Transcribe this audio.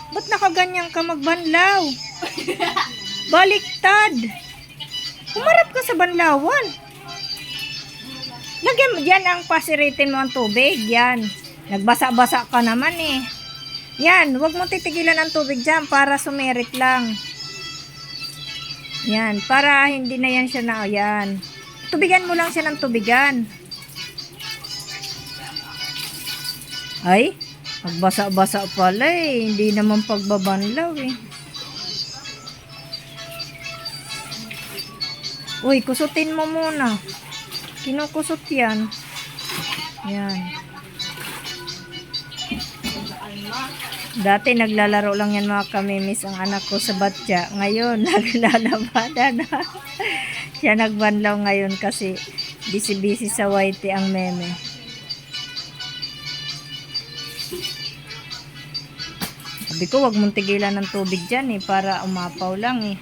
Ba't nakaganyan ka magbanlaw? Baliktad. Humarap ka sa banlawan. Lagyan mo dyan ang pasiritin mo ang tubig. Yan. Nagbasa-basa ka naman eh. Yan. Huwag mo titigilan ang tubig dyan para sumerit lang. Yan. Para hindi na yan siya na. Yan. Tubigan mo lang siya ng tubigan. Ay. Magbasa-basa pala eh. Hindi naman pagbabanlaw eh. Uy, kusutin mo muna. Kinukusot yan. Yan. Dati naglalaro lang yan mga kamimis ang anak ko sa batya. Ngayon, naglalabada na. Siya nagbanlaw ngayon kasi busy-busy sa YT ang meme. Sabi ko, wag mong tigilan ng tubig dyan eh, para umapaw lang eh.